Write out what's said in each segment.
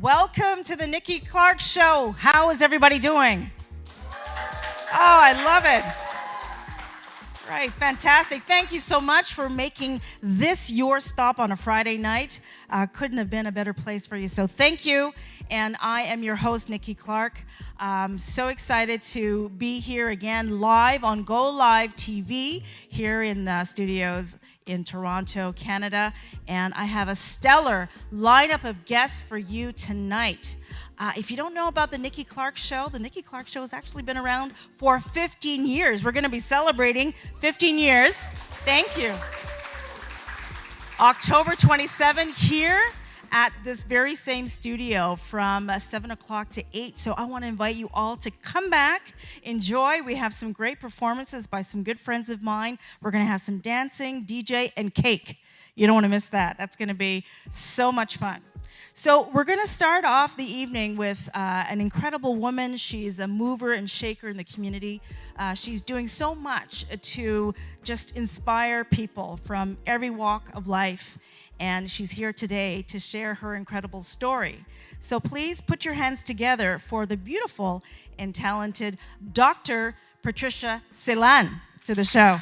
Welcome to the Nikki Clarke Show. How is everybody doing? Oh, I love it. Right, fantastic. Thank you so much for making this your stop on a Friday night. Couldn't have been a better place for you. So thank you. And I am your host, Nikki Clarke. So excited to be here again live on GOlive TV here in the studios in Toronto, Canada. And I have a stellar lineup of guests for you tonight. If you don't know about the Nikki Clarke Show, the Nikki Clarke Show has actually been around for 15 years. We're going to be celebrating 15 years. Thank you. October 27 here at this very same studio from 7 o'clock to 8. So I want to invite you all to come back, enjoy. We have some great performances by some good friends of mine. We're going to have some dancing, DJ, and cake. You don't want to miss that. That's going to be so much fun. So we're going to start off the evening with an incredible woman. She's a mover and shaker in the community. She's doing so much to just inspire people from every walk of life. And she's here today to share her incredible story. So please put your hands together for the beautiful and talented Dr. Patricia Celan to the show.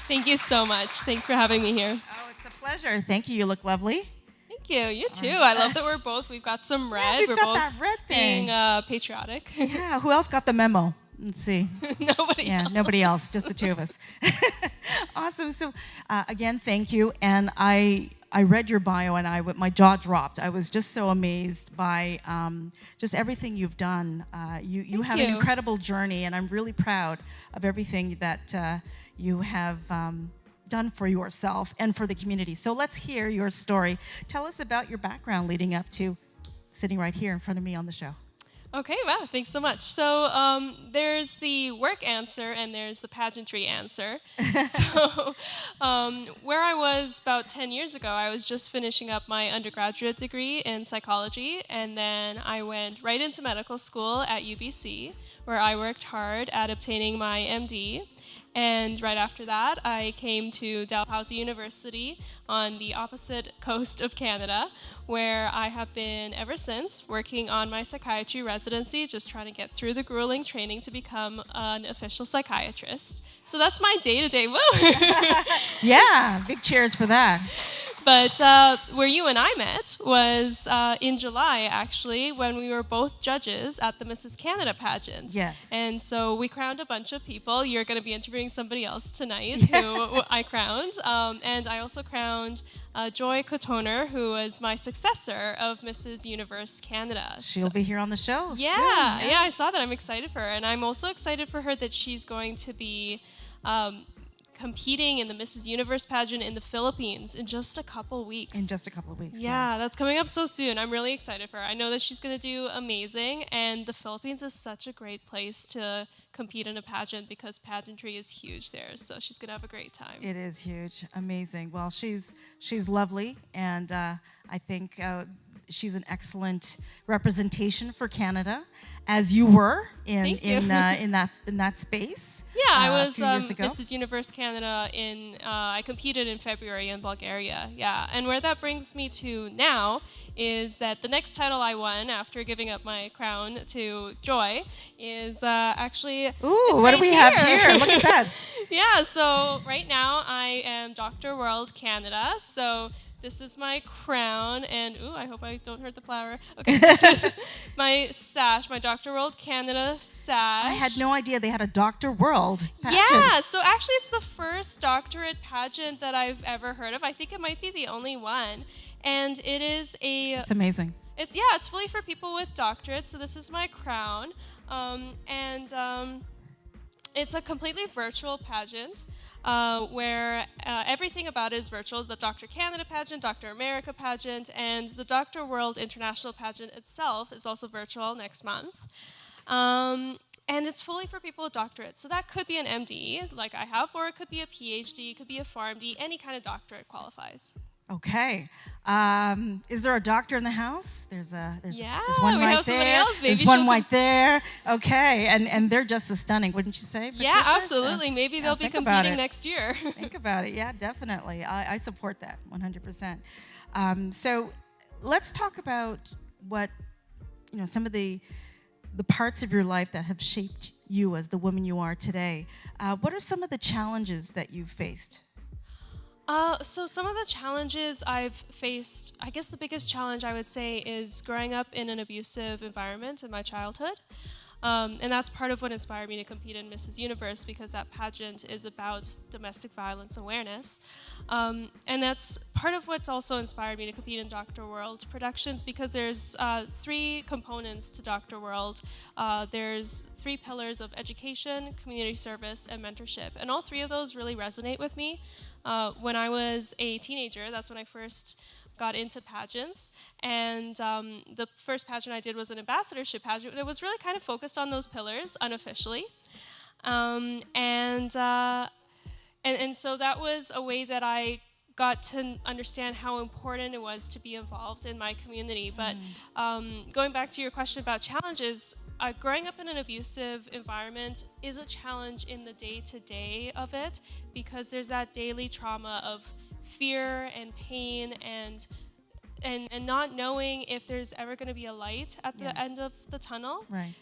Thank you so much. Thanks for having me here. Oh, it's a pleasure. Thank you. You look lovely. Thank you. You too. I love that we've got some red. Yeah, we've We're got both that red thing. being patriotic. Yeah, who else got the memo? Let's see. Nobody else. Nobody else, just the two of us. Awesome. So again, thank you. And I read your bio and my jaw dropped. I was just so amazed by just everything you've done. You have an incredible journey, and I'm really proud of everything that you have done for yourself and for the community. So let's hear your story. Tell us about your background leading up to sitting right here in front of me on the show. Okay, wow, thanks so much. So there's the work answer and there's the pageantry answer. So where I was about 10 years ago, I was just finishing up my undergraduate degree in psychology, and then I went right into medical school at UBC, where I worked hard at obtaining my MD. And right after that, I came to Dalhousie University on the opposite coast of Canada, where I have been ever since working on my psychiatry residency, just trying to get through the grueling training to become an official psychiatrist. So that's my day-to-day. Woo! Yeah, big cheers for that. But where you and I met was in July, actually, when we were both judges at the Mrs. Canada pageant. Yes. And so we crowned a bunch of people. You're going to be interviewing somebody else tonight who I crowned. And I also crowned Joy Cotoner, who was my successor of Mrs. Universe Canada. She'll be here on the show soon. Yeah, I saw that. I'm excited for her. And I'm also excited for her that she's going to be competing in the Mrs. Universe pageant in the Philippines in just a couple weeks. In just a couple of weeks. Yeah, yes. That's coming up so soon. I'm really excited for her. I know that she's going to do amazing, and the Philippines is such a great place to compete in a pageant because pageantry is huge there. So she's going to have a great time. It is huge. Amazing. Well, she's lovely, and I think she's an excellent representation for Canada, as you were in that space. Yeah, I was ago. Mrs. Universe Canada I competed in February in Bulgaria. Yeah, and where that brings me to now is that the next title I won after giving up my crown to Joy is actually. Ooh, what do we have here? Look at that. Yeah, so right now I am Dr. World Canada. So this is my crown, and I hope I don't hurt the flower. Okay, this is my sash, my Dr. World Canada sash. I had no idea they had a Dr. World pageant. Yeah, so actually it's the first doctorate pageant that I've ever heard of. I think it might be the only one, and it is It's amazing. It's fully for people with doctorates. So this is my crown, and it's a completely virtual pageant. Where everything about it is virtual. The Dr. Canada pageant, Dr. America pageant, and the Dr. World International pageant itself is also virtual next month. And it's fully for people with doctorates. So that could be an MD, like I have, or it could be a PhD, it could be a PharmD, any kind of doctorate qualifies. Okay. Is there a doctor in the house? There's Yeah, one we right have somebody there. else. Maybe There's one she'll right there. Okay, and they're just as stunning, wouldn't you say, Patricia? Yeah, absolutely. Maybe they'll be think about competing it. next year. Think about it. Yeah, definitely. I support that 100%. So let's talk about what, some of the parts of your life that have shaped you as the woman you are today. What are some of the challenges that you've faced? So some of the challenges I've faced, I guess the biggest challenge I would say is growing up in an abusive environment in my childhood. And that's part of what inspired me to compete in Mrs. Universe, because that pageant is about domestic violence awareness. And that's part of what's also inspired me to compete in Dr. World Productions, because there's 3 components to Dr. World. There's 3 pillars of education, community service, and mentorship. And all 3 of those really resonate with me. When I was a teenager, that's when I first got into pageants, and the first pageant I did was an ambassadorship pageant that was really kind of focused on those pillars unofficially, and so that was a way that I got to understand how important it was to be involved in my community. But going back to your question about challenges, growing up in an abusive environment is a challenge in the day-to-day of it, because there's that daily trauma of fear and pain and not knowing if there's ever going to be a light at the end of the tunnel. Right.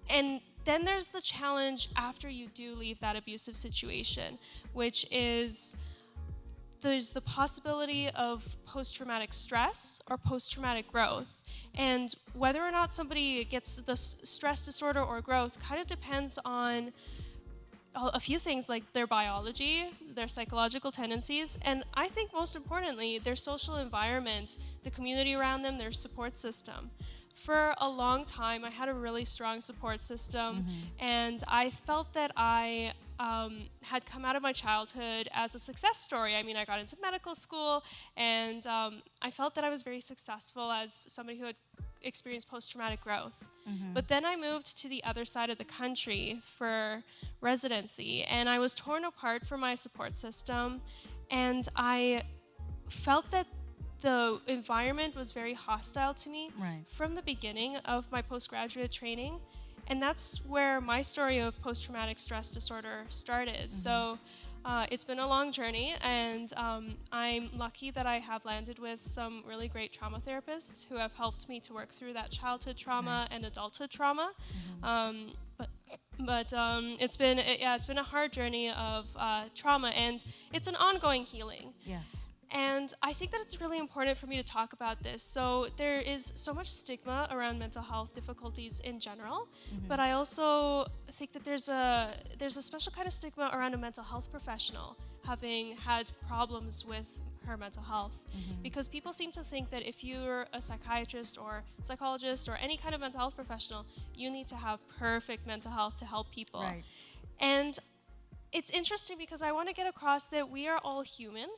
And then there's the challenge after you do leave that abusive situation, which is there's the possibility of post-traumatic stress or post-traumatic growth. And whether or not somebody gets the stress disorder or growth kind of depends on a few things, like their biology, their psychological tendencies, and I think most importantly, their social environment, the community around them, their support system. For a long time, I had a really strong support system, and I felt that I had come out of my childhood as a success story. I mean, I got into medical school, and I felt that I was very successful as somebody who had experienced post-traumatic growth. But then I moved to the other side of the country for residency, and I was torn apart from my support system, and I felt that the environment was very hostile to me from the beginning of my postgraduate training. And that's where my story of post-traumatic stress disorder started. So it's been a long journey, and I'm lucky that I have landed with some really great trauma therapists who have helped me to work through that childhood trauma and adulthood trauma. But it's been a hard journey of trauma, and it's an ongoing healing. Yes. And I think that it's really important for me to talk about this. So there is so much stigma around mental health difficulties in general, but I also think that there's a special kind of stigma around a mental health professional having had problems with her mental health, because people seem to think that if you're a psychiatrist or psychologist or any kind of mental health professional, you need to have perfect mental health to help people. Right. And it's interesting because I want to get across that we are all human.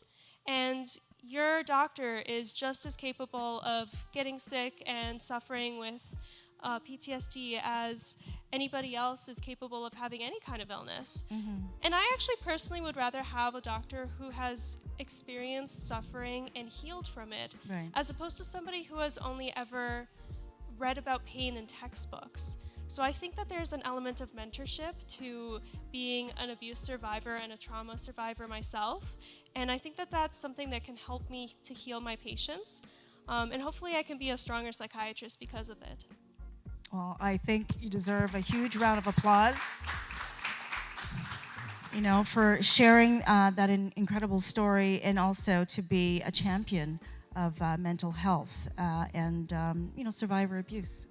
And your doctor is just as capable of getting sick and suffering with PTSD as anybody else is capable of having any kind of illness. And I actually personally would rather have a doctor who has experienced suffering and healed from it, as opposed to somebody who has only ever read about pain in textbooks. So I think that there's an element of mentorship to being an abuse survivor and a trauma survivor myself. And I think that that's something that can help me to heal my patients. And hopefully I can be a stronger psychiatrist because of it. Well, I think you deserve a huge round of applause, for sharing that incredible story, and also to be a champion of mental health and survivor abuse.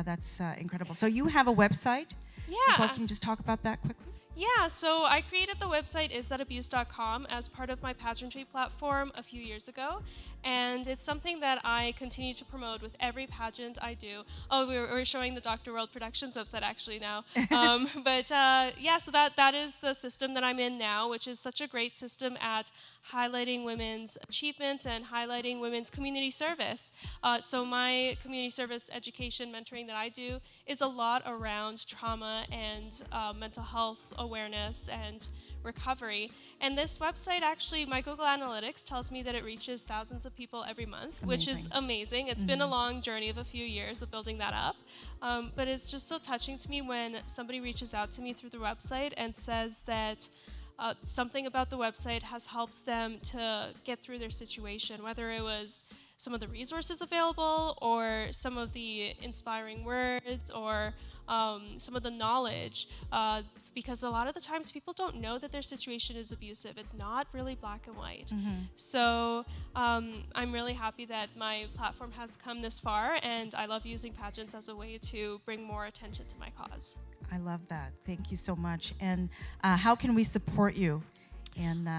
That's incredible. So you have a website? Yeah. As well, can you just talk about that quickly? Yeah, so I created the website isthatabuse.com as part of my pageantry platform a few years ago. And it's something that I continue to promote with every pageant I do. Oh, we're showing the Dr. World Productions website actually now. Yeah, so that is the system that I'm in now, which is such a great system at highlighting women's achievements and highlighting women's community service. So my community service education mentoring that I do is a lot around trauma and mental health awareness and recovery. And this website, actually, my Google Analytics tells me that it reaches thousands of people every month, which is amazing. It's been a long journey of a few years of building that up. But it's just so touching to me when somebody reaches out to me through the website and says that something about the website has helped them to get through their situation, whether it was some of the resources available or some of the inspiring words or some of the knowledge. It's because a lot of the times people don't know that their situation is abusive. It's not really black and white. So I'm really happy that my platform has come this far, and I love using pageants as a way to bring more attention to my cause. I love that. Thank you so much. And how can we support you in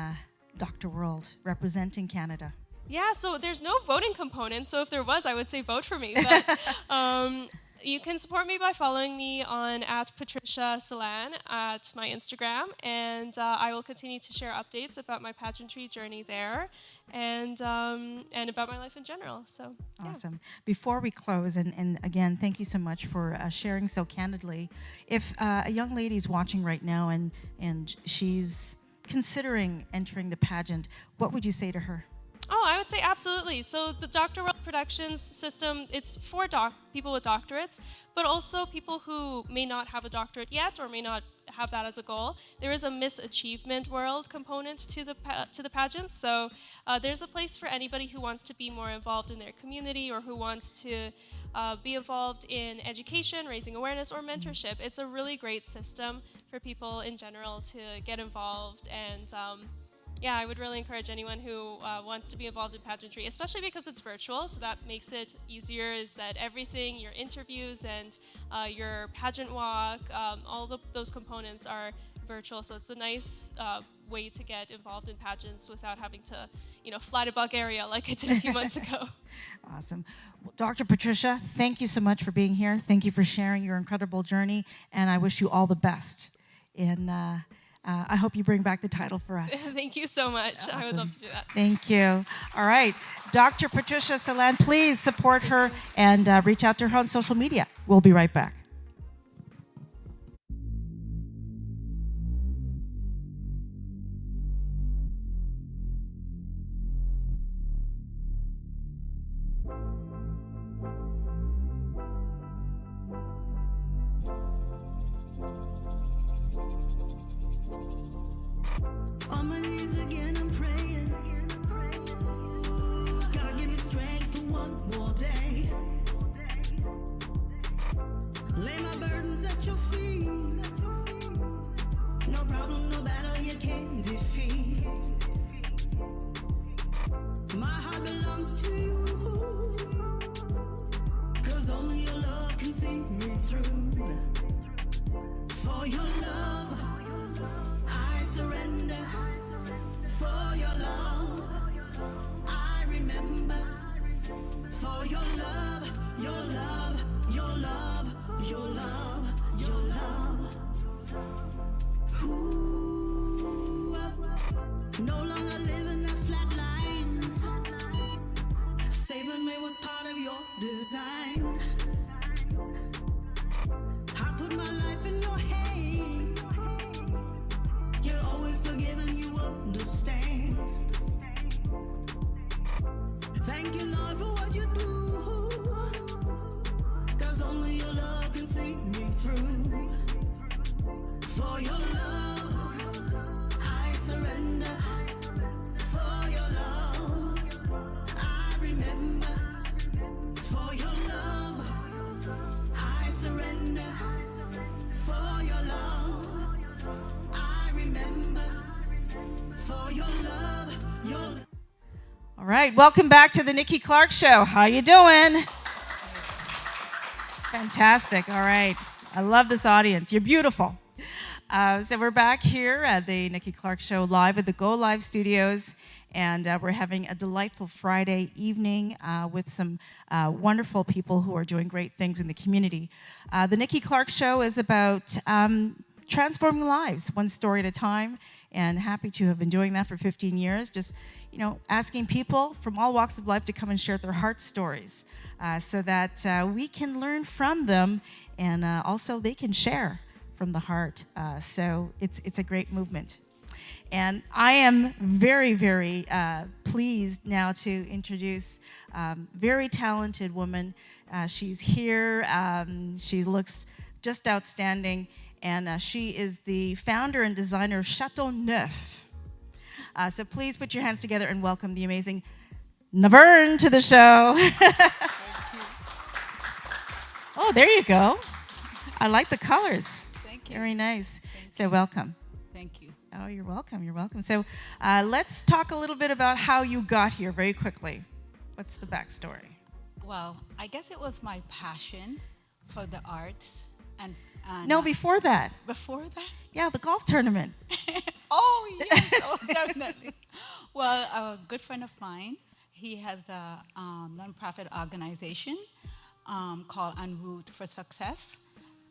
Dr. World representing Canada? Yeah, so there's no voting component. So if there was, I would say vote for me. But you can support me by following me on @PatriciaSalan at my Instagram, and I will continue to share updates about my pageantry journey there, and about my life in general. So yeah. Awesome. Before we close, and again, thank you so much for sharing so candidly. If a young lady is watching right now and she's considering entering the pageant, what would you say to her? Oh, I would say absolutely. So the Dr. World Productions system, it's for people with doctorates, but also people who may not have a doctorate yet or may not have that as a goal. There is a Miss Achievement World component to the pageants. So there's a place for anybody who wants to be more involved in their community or who wants to be involved in education, raising awareness, or mentorship. It's a really great system for people in general to get involved, and yeah, I would really encourage anyone who wants to be involved in pageantry, especially because it's virtual, so that makes it easier, is that everything, your interviews and your pageant walk, all those components are virtual, so it's a nice way to get involved in pageants without having to, fly to Bulgaria like I did a few months ago. Awesome. Well, Dr. Patricia, thank you so much for being here. Thank you for sharing your incredible journey, and I wish you all the best. And I hope you bring back the title for us. Thank you so much. Awesome. I would love to do that. Thank you. All right. Dr. Patricia Salan, please support her and reach out to her on social media. We'll be right back. On my knees again, I'm praying. God, give me strength for one more day. Lay my burdens at your feet. No problem, no battle you can't defeat. My heart belongs to you, 'cause only your love can see me through. For your love, I surrender. For your love, I remember. For your love, your love, your love, your love, your love. Ooh, no longer living that flat line. Saving me was part of your design. I put my life in your hand. You're always forgiving, you understand. Thank you, Lord, for what you do, 'cause only your love can see me through. For your love, I surrender. For your love, I remember. For your love, I surrender. For your love, I remember. For your love, your love. All right, welcome back to the Nikki Clarke Show. How you doing? Fantastic. All right. I love this audience. You're beautiful. So we're back here at the Nikki Clarke Show live at the GOlive studios. And we're having a delightful Friday evening with some wonderful people who are doing great things in the community. The Nikki Clarke Show is about transforming lives, one story at a time, and happy to have been doing that for 15 years. Just, asking people from all walks of life to come and share their heart stories so that we can learn from them and also they can share from the heart. So it's a great movement. And I am very, very pleased now to introduce a very talented woman. She's here. She looks just outstanding. And she is the founder and designer of Chateau Neuf. So please put your hands together and welcome the amazing Navern to the show. Oh, there you go. I like the colors. Thank you. Very nice. Thank So welcome. Thank you. Oh, you're welcome. You're welcome. So let's talk a little bit about how you got here very quickly. What's the backstory? Well, I guess it was my passion for the arts and No, before that. before that. Yeah, the golf tournament. Oh yes, oh, definitely. Well, a good friend of mine, he has a nonprofit organization called En Route for Success,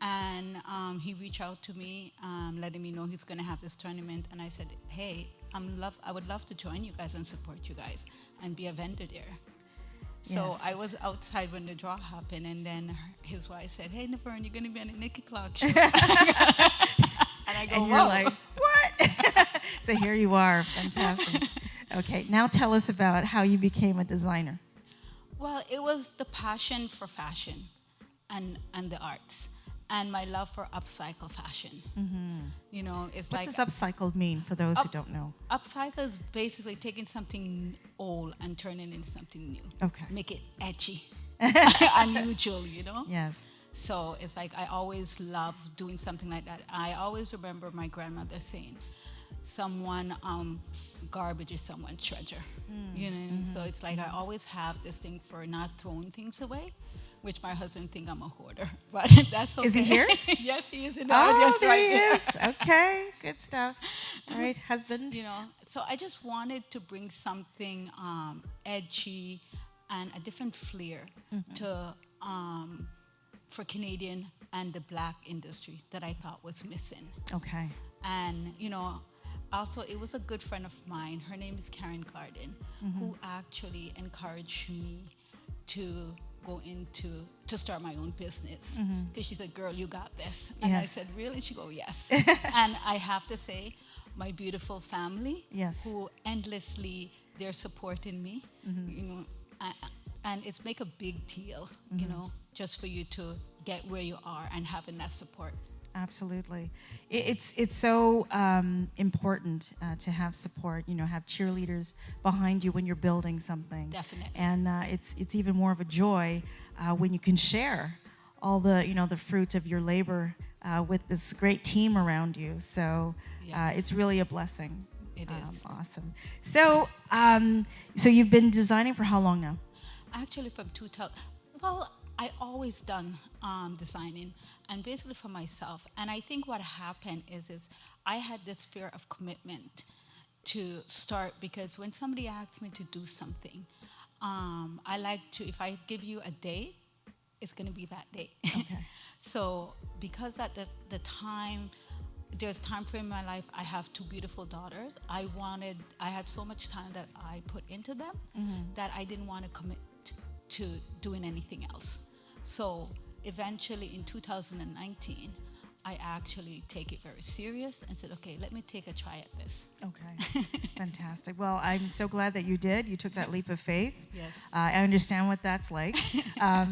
and he reached out to me, letting me know he's going to have this tournament, and I said, hey, I would love to join you guys and support you guys and be a vendor there. So Yes. I was outside when the draw happened, and then his wife said, hey, Navern, you're going to be on the Nikki Clarke show. And I go, And you're whoa. like, what? So here you are. Fantastic. Okay, now tell us about how you became a designer. Well, it was the passion for fashion and the arts and my love for upcycle fashion. It's What like does upcycled mean for those who don't know? upcycle is basically taking something old and turning it into something new. Okay. Make it edgy, unusual, Yes. So it's like I always love doing something like that. I always remember my grandmother saying, someone garbage is someone's treasure. So it's like I always have this thing for not throwing things away, which my husband think I'm a hoarder, but that's okay. Is he here? Yes, he is in the Oh, audience there right he there. is. Okay, good stuff. All right, husband. So I just wanted to bring something edgy and a different flair to for Canadian and the black industry that I thought was missing. Okay. And also it was a good friend of mine. Her name is Karen Garden, who actually encouraged me to go to start my own business. Because she said, girl, you got this. And I Yes. said, really? She go, yes. And I have to say, my beautiful family, Yes. who endlessly, they're supporting me, and it's make a big deal, just for you to get where you are and having that support. Absolutely. It's so important to have support, have cheerleaders behind you when you're building something. Definitely. And it's even more of a joy when you can share all the, the fruit of your labor with this great team around you. So Yes. it's really a blessing. It is. Awesome. So, so you've been designing for how long now? Actually, from 2000, well, I always done designing, and basically for myself. And I think what happened is I had this fear of commitment to start, because when somebody asks me to do something, I like to, if I give you a date, it's going to be that date. Okay. So because at the time, there's time frame in my life, I have two beautiful daughters. I had so much time that I put into them that I didn't want to commit to doing anything else. So eventually in 2019, I actually take it very serious and said, okay, let me take a try at this. Okay, fantastic. Well, I'm so glad that you did. You took that leap of faith. Yes. I understand what that's like.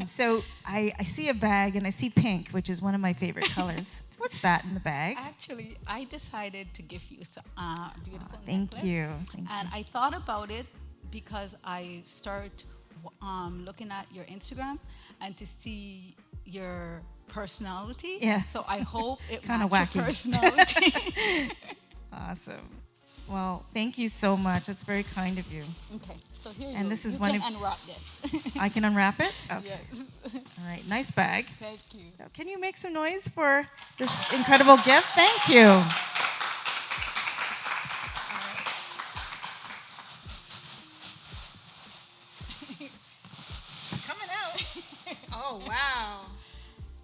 So I see a bag and I see pink, which is one of my favorite colors. What's that in the bag? Actually, I decided to give you a beautiful Thank necklace. you. Thank And I thought about it because I started looking at your Instagram and to see your personality. Yeah. So I hope it Kinda matches your wacky. personality. Awesome. Well, thank you so much. That's very kind of you. Okay. So here you And go. this is you one can of- unwrap this. I can unwrap it? Okay. Yes. All right, nice bag. Thank you. So can you make some noise for this incredible gift? Thank you. Oh, wow.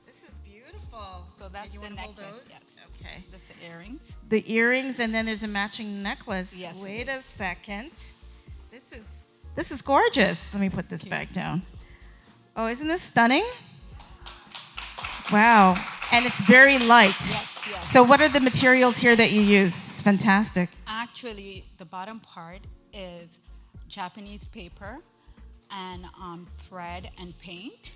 This is beautiful. So that's You the wanna hold necklace, those? yes. Okay. That's the earrings. The earrings, and then there's a matching necklace. Yes, it Wait a is. second. This is gorgeous. Let me put this back down. Oh, isn't this stunning? Wow. And it's very light. Yes. So what are the materials here that you use? It's fantastic. Actually, the bottom part is Japanese paper and thread and paint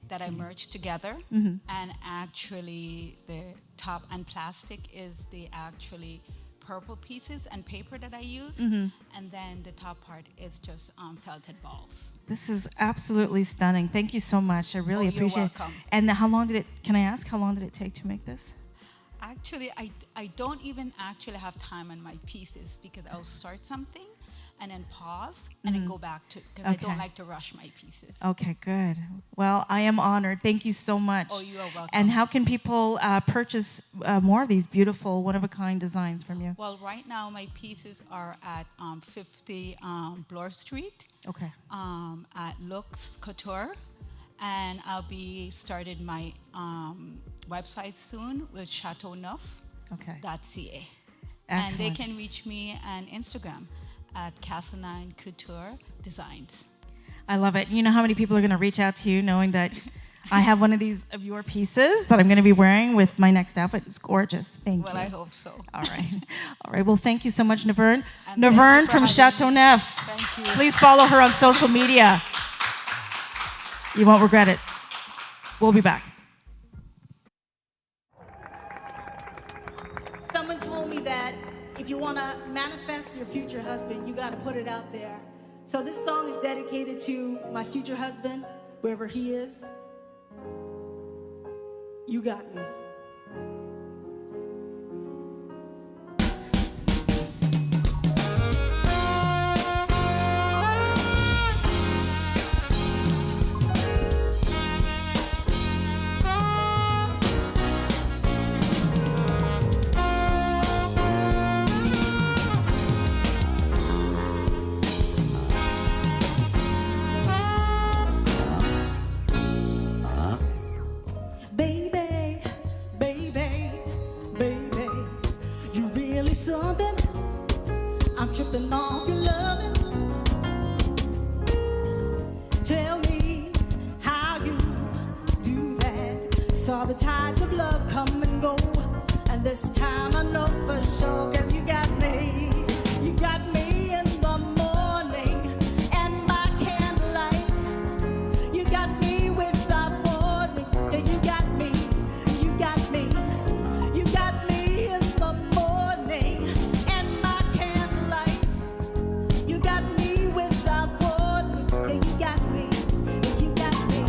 that I merged together. And actually, the top and plastic is the actually purple pieces and paper that I use. And then the top part is just felted balls. This is absolutely stunning. Thank you so much. I really Oh, you're appreciate welcome. it. And how long did it, can I ask, how long did it take to make this? Actually, I don't even actually have time on my pieces because I'll start something and then pause and then go back to, because I don't like to rush my pieces. Okay, good. Well, I am honored. Thank you so much. Oh, you are welcome. And how can people purchase more of these beautiful, one-of-a-kind designs from you? Well, right now my pieces are at 50 Bloor Street Okay. at Lux Couture, and I'll be started my website soon with chateauneuf.ca. Okay. And they Excellent. can reach me on Instagram at Castle9 Couture Designs. I love it. You know how many people are going to reach out to you knowing that I have one of these of your pieces that I'm going to be wearing with my next outfit? It's gorgeous. Thank Well, you. I hope so. All right. All right. Well, thank you so much, Naverne. And thank you Naverne for from having Chateau me. Neuf. Thank you. Please follow her on social media. You won't regret it. We'll be back. Someone told me that if you want to manifest your future husband, you got to put it out there. So this song is dedicated to my future husband, wherever he is. You got me. Baby, baby, baby, you really something. I'm tripping off your loving. Tell me how you do that. Saw the tides of love come and go, and this time I know for sure, 'cause you got me. You got me in the morning and by candlelight. You got me without warning. Yeah, you got me. You got me. You got me in the morning and by candlelight. You got me without warning. Yeah, you got me. You got me.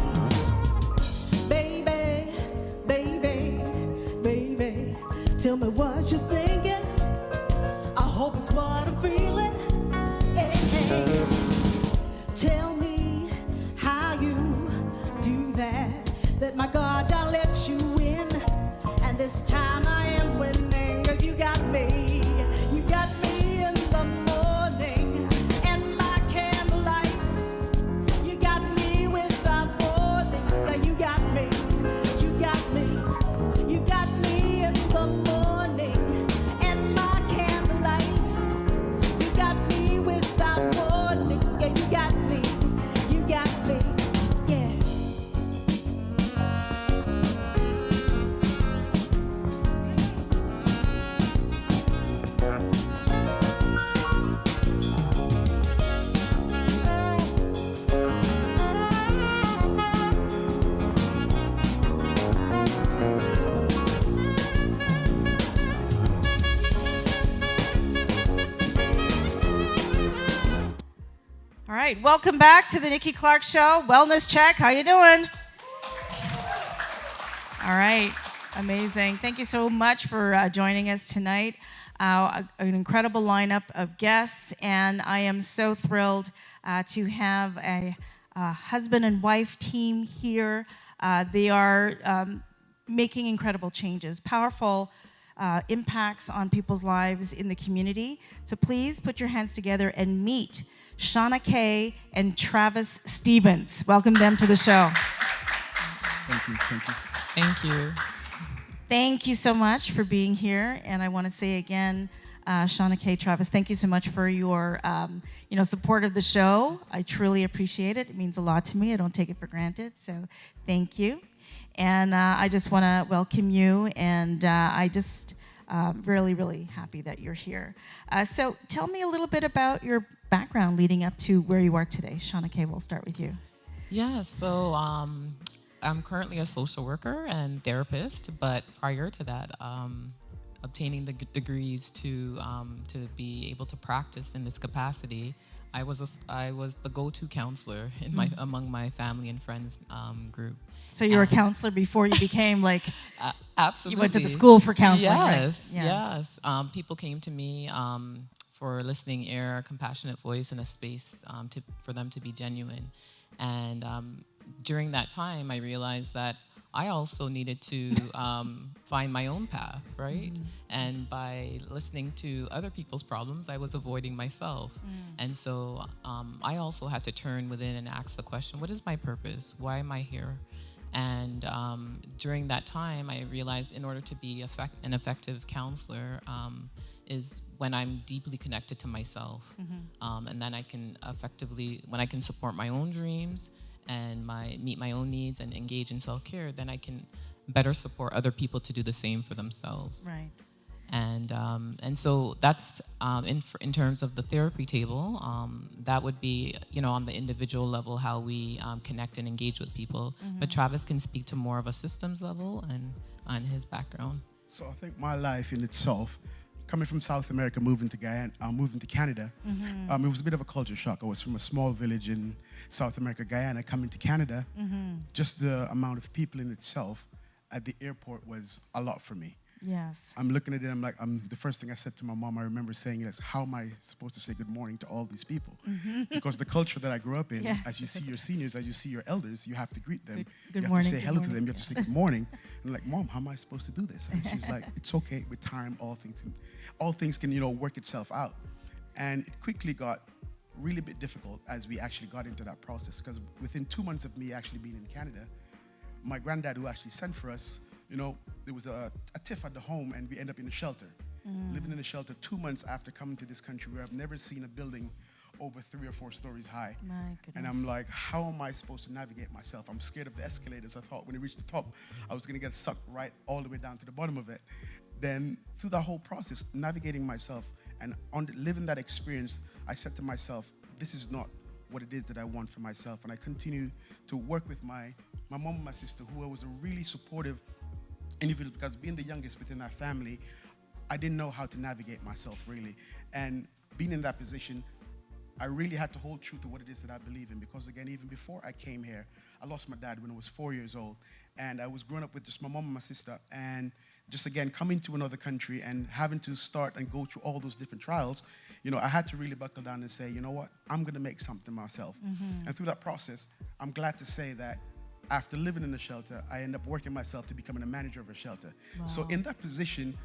Baby, baby, baby, tell me what you're thinking. I hope it's what I'm feeling. Hey, hey. Tell me how you do that. That my God, I'll let you in. And this time I am winning, 'cause you got me. You got me in the morning and by candlelight. You got me without warning. Yeah, you got me. You got me. You got me in the morning and by candlelight. You got me without warning. Yeah, you got me. You got me. Yeah. All right. Welcome back to the Nikki Clarke Show. Wellness check. How you doing? All right. Amazing. Thank you so much for joining us tonight. An incredible lineup of guests, and I am so thrilled to have a husband and wife team here. They are making incredible changes, powerful impacts on people's lives in the community. So please put your hands together and meet Shauna Kay and Travis Stevens. Welcome them to the show. Thank you. Thank you. Thank you. Thank you so much for being here. And I want to say again, Shauna K. Travis, thank you so much for your support of the show. I truly appreciate it. It means a lot to me. I don't take it for granted. So thank you. And I just want to welcome you. And I just really, really happy that you're here. So tell me a little bit about your background leading up to where you are today. Shauna K., we'll start with you. Yeah, so I'm currently a social worker and therapist, but prior to that, obtaining the degrees to be able to practice in this capacity, I was the go-to counselor in among my family and friends group. So you were a counselor before you became like absolutely. You went to the school for counseling, right? Yes. People came to me for listening ear, compassionate voice, and a space for them to be genuine. And during that time, I realized that I also needed to find my own path, right? And by listening to other people's problems, I was avoiding myself. And so I also had to turn within and ask the question, what is my purpose? Why am I here? And during that time, I realized in order to be an effective counselor is when I'm deeply connected to myself. And then I can when I can support my own dreams and meet my own needs and engage in self-care, then I can better support other people to do the same for themselves. Right. And so that's in terms of the therapy table. That would be on the individual level how we connect and engage with people. But Travis can speak to more of a systems level and on his background. So I think my life in itself, coming from South America, moving to Canada, it was a bit of a culture shock. I was from a small village in South America, Guyana, coming to Canada. Just the amount of people in itself at the airport was a lot for me. Yes. I'm looking at it, the first thing I said to my mom, I remember saying is, how am I supposed to say good morning to all these people? Because the culture that I grew up in, as you see your seniors, as you see your elders, you have to greet them. Good you morning, have to say hello to morning. them, you have to say good morning. And I'm like, Mom, how am I supposed to do this? And she's like, it's okay, with time, all things can work itself out. And it quickly got really a bit difficult as we actually got into that process, because within 2 months of me actually being in Canada, my granddad, who actually sent for us, there was a tiff at the home, and we ended up in a shelter. Living in a shelter 2 months after coming to this country where I've never seen a building over 3 or 4 stories high. My goodness. And I'm like, how am I supposed to navigate myself? I'm scared of the escalators. I thought when I reached the top, I was going to get sucked right all the way down to the bottom of it. Then through that whole process, navigating myself and living that experience, I said to myself, this is not what it is that I want for myself. And I continue to work with my mom and my sister, who was a really supportive individual, because being the youngest within our family, I didn't know how to navigate myself really. And being in that position, I really had to hold true to what it is that I believe in, because again, even before I came here, I lost my dad when I was 4 years old, and I was growing up with just my mom and my sister, and just again coming to another country and having to start and go through all those different trials, I had to really buckle down and say, you know what, I'm gonna make something myself. And through that process, I'm glad to say that after living in a shelter, I ended up working myself to becoming a manager of a shelter. Wow. So in that position,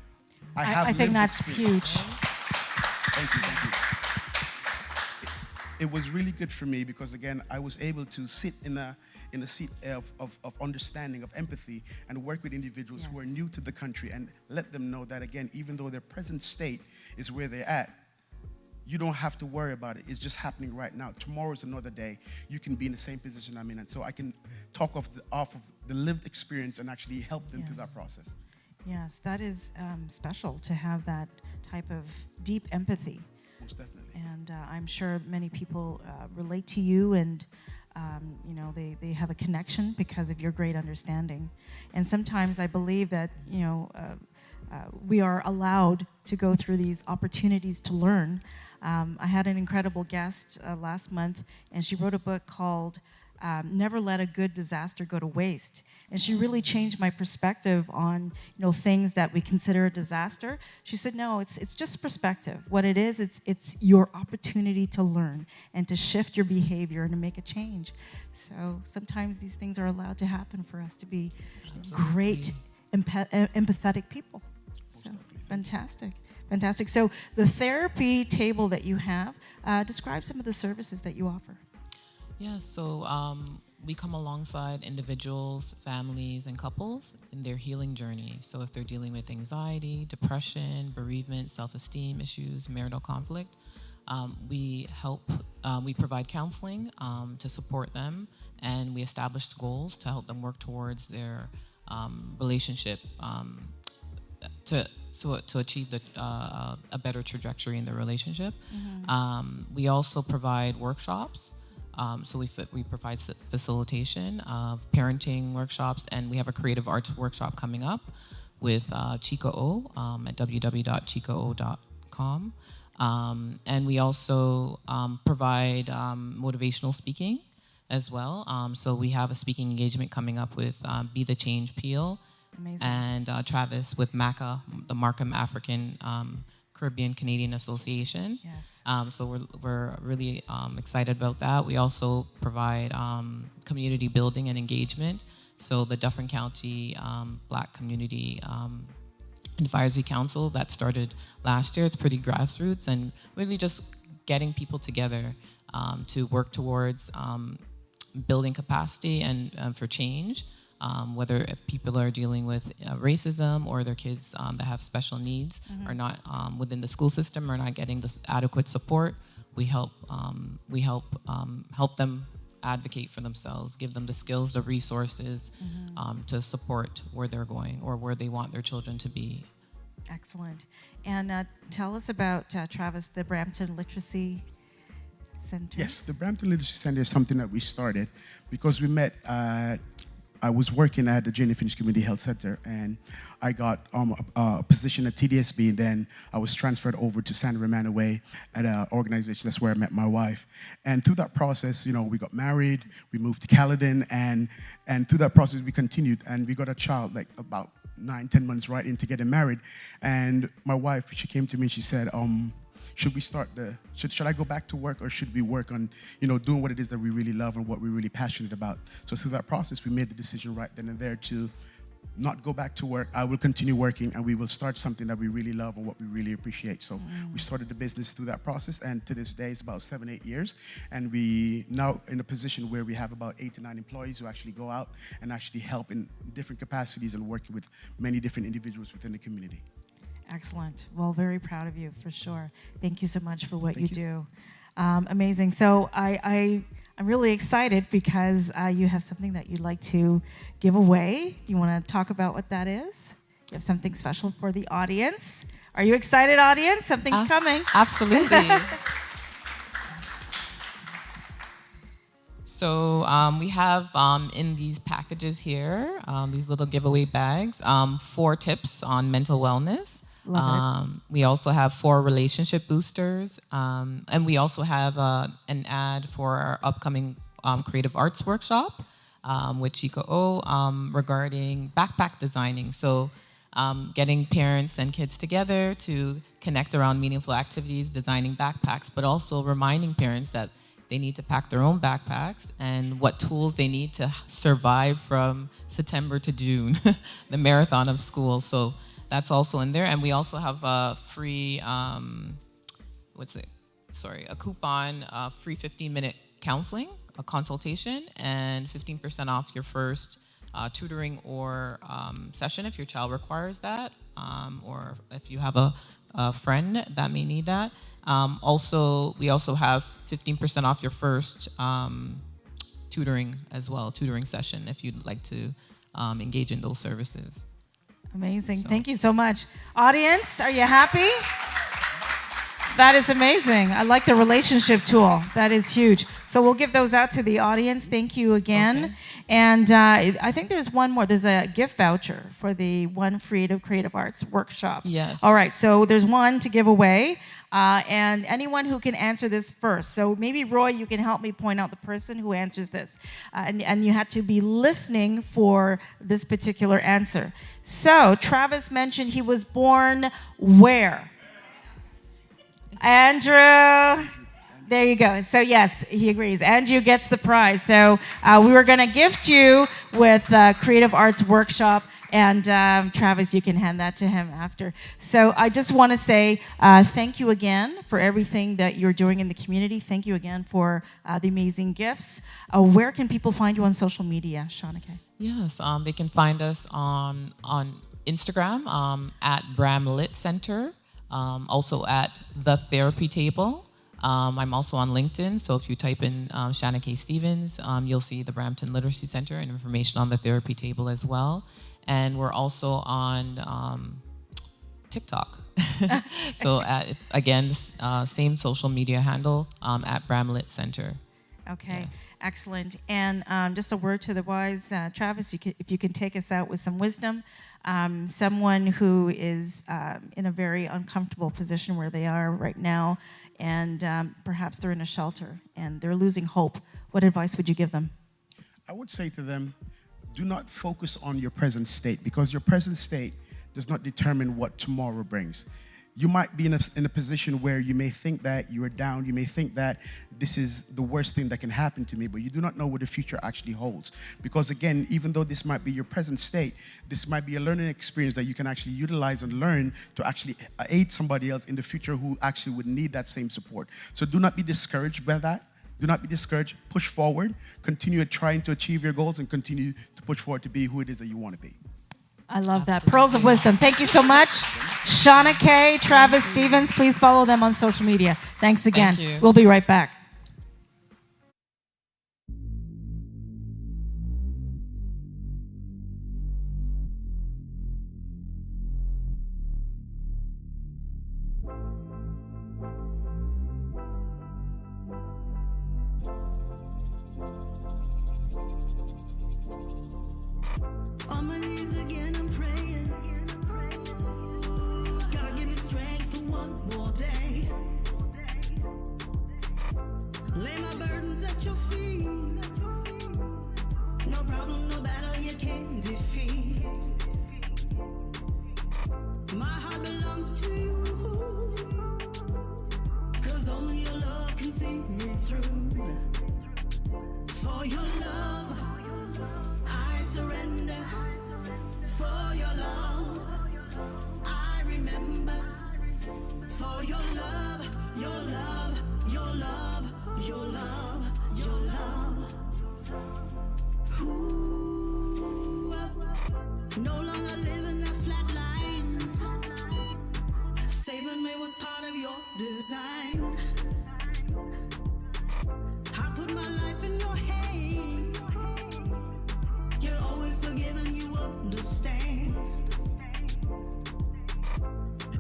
I think that's experience. huge. Thank you. It was really good for me because, again, I was able to sit in a seat of understanding, of empathy, and work with individuals who are new to the country and let them know that, again, even though their present state is where they're at, you don't have to worry about it. It's just happening right now. Tomorrow is another day. You can be in the same position I'm in. And so I can talk off of the lived experience and actually help them through that process. Yes, that is special to have that type of deep empathy. Most definitely. And I'm sure many people relate to you, and they have a connection because of your great understanding. And sometimes I believe that we are allowed to go through these opportunities to learn. I had an incredible guest last month, and she wrote a book called Never Let a Good Disaster Go to Waste. And she really changed my perspective on things that we consider a disaster. She said, no, it's just perspective. What it is, it's your opportunity to learn and to shift your behavior and to make a change. So sometimes these things are allowed to happen for us to be great, empathetic people. So fantastic. Fantastic. So the therapy table that you have, describe some of the services that you offer. Yeah, so we come alongside individuals, families, and couples in their healing journey. So if they're dealing with anxiety, depression, bereavement, self-esteem issues, marital conflict, we help, we provide counseling to support them, and we establish goals to help them work towards their relationship to achieve a better trajectory in the relationship. We also provide workshops. So we provide facilitation of parenting workshops, and we have a creative arts workshop coming up with Chico at www.chicoo.com. And we also provide motivational speaking as well. So we have a speaking engagement coming up with Be the Change Peel. Amazing. And Travis with MACA, the Markham African Caribbean Canadian Association. Yes. So we're really excited about that. We also provide community building and engagement. So the Dufferin County Black Community Advisory Council that started last year. It's pretty grassroots and really just getting people together to work towards building capacity and for change. Whether if people are dealing with racism or their kids that have special needs are not within the school system or not getting the adequate support, we help them advocate for themselves, give them the skills, the resources to support where they're going or where they want their children to be. Excellent. And tell us about, Travis, the Brampton Literacy Center. Yes, the Brampton Literacy Center is something that we started because we met. I was working at the Jane Finch Community Health Center, and I got a position at TDSB, and then I was transferred over to San Romano Way at an organization. That's where I met my wife. And through that process, we got married, we moved to Caledon, and through that process, we continued, and we got a child like about 9-10 months right into getting married. And my wife, she came to me, she said, should I go back to work, or should we work on, doing what it is that we really love and what we're really passionate about? So through that process, we made the decision right then and there to not go back to work. I will continue working, and we will start something that we really love and what we really appreciate. So we started the business through that process, and to this day, it's about 7-8 years. And we now in a position where we have about 8 to 9 employees who actually go out and actually help in different capacities and working with many different individuals within the community. Excellent. Well, very proud of you for sure. Thank you so much for what you do. Amazing. So I'm really excited because you have something that you'd like to give away. You want to talk about what that is? You have something special for the audience. Are you excited, audience? Something's coming. Absolutely. So we have in these packages here, these little giveaway bags, 4 tips on mental wellness. We also have 4 relationship boosters, and we also have an ad for our upcoming creative arts workshop with Chico regarding backpack designing. So getting parents and kids together to connect around meaningful activities, designing backpacks, but also reminding parents that they need to pack their own backpacks and what tools they need to survive from September to June, the marathon of school. So that's also in there. And we also have a free, a coupon, free 15-minute counseling, a consultation, and 15% off your first tutoring or session if your child requires that, or if you have a friend that may need that. We also have 15% off your first tutoring as well, tutoring session if you'd like to engage in those services. Amazing. Thank you so much. Audience, are you happy? That is amazing. I like the relationship tool. That is huge. So we'll give those out to the audience. Thank you again. Okay. And I think there's one more. There's a gift voucher for the One Creative Arts workshop. Yes. All right. So there's one to give away. And anyone who can answer this first. So maybe, Roy, you can help me point out the person who answers this. And you had to be listening for this particular answer. So Travis mentioned he was born where? Andrew. There you go. So yes, he agrees. Andrew gets the prize. So we were going to gift you with Creative Arts Workshop And Travis, you can hand that to him after. So I just want to say thank you again for everything that you're doing in the community. Thank you again for the amazing gifts. Where can people find you on social media, Shanake? Yes, they can find us on Instagram at Bramlit Center, also at The Therapy Table. I'm also on LinkedIn, so if you type in Shanake Stevens, you'll see the Brampton Literacy Center and information on the Therapy Table as well. And we're also on TikTok. So again, same social media handle at Bramlit Center. Okay, Yes. excellent. And just a word to the wise, Travis, if you can take us out with some wisdom. Someone who is in a very uncomfortable position where they are right now, and perhaps they're in a shelter and they're losing hope. What advice would you give them? I would say to them, do not focus on your present state, because your present state does not determine what tomorrow brings. You might be in a position where you may think that you are down, you may think that this is the worst thing that can happen to me, but you do not know what the future actually holds. Because again, even though this might be your present state, this might be a learning experience that you can actually utilize and learn to actually aid somebody else in the future who actually would need that same support. So do not be discouraged by that. Do not be discouraged. Push forward. Continue trying to achieve your goals and continue to push forward to be who it is that you want to be. I love that. Pearls of wisdom. Thank you so much. Shanake, Travis Stevens, please follow them on social media. Thanks again. Thank you. We'll be right back. On my knees again, I'm praying. God, give me strength for one more day. Lay my burdens at your feet. No problem, no battle you can't defeat. My heart belongs to you. 'Cause only your love can see me through. For your love, I surrender. For your love, I remember. For your love, your love, your love, your love, your love. Ooh, no longer living a flat line. Saving me was part of your design. I put my life in your hands. You're always forgiving, you understand.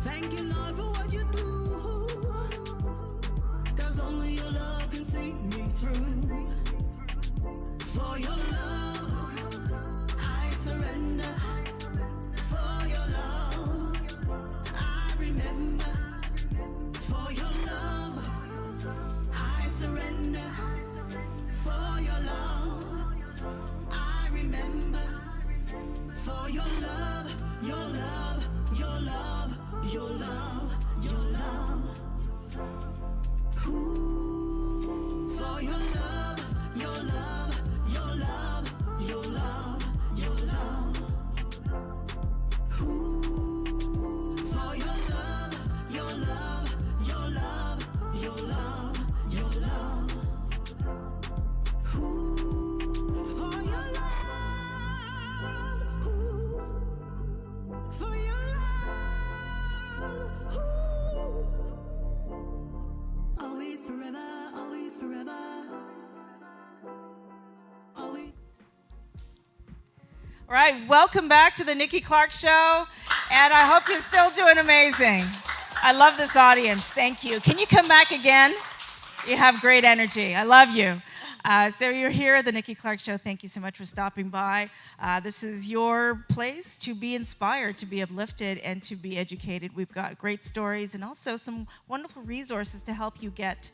Thank you, Lord, for what you do. 'Cause only your love can see me through. For your love, I surrender. For your love, I remember. For your love, I surrender. For your love, I remember. For your love, your love, your love, your love, your love. Ooh, for your love, your love, your love, your love, your love. Ooh, for your love, your love, your love, your love, your love. Ooh, for your love, ooh, for your love, ooh. Always forever, always forever, always. All right, welcome back to the Nikki Clarke Show, and I hope you're still doing amazing. I love this audience. Thank you. Can you come back again? You have great energy. I love you. So you're here at the Nikki Clarke Show. Thank you so much for stopping by. This is your place to be inspired, to be uplifted, and to be educated. We've got great stories and also some wonderful resources to help you get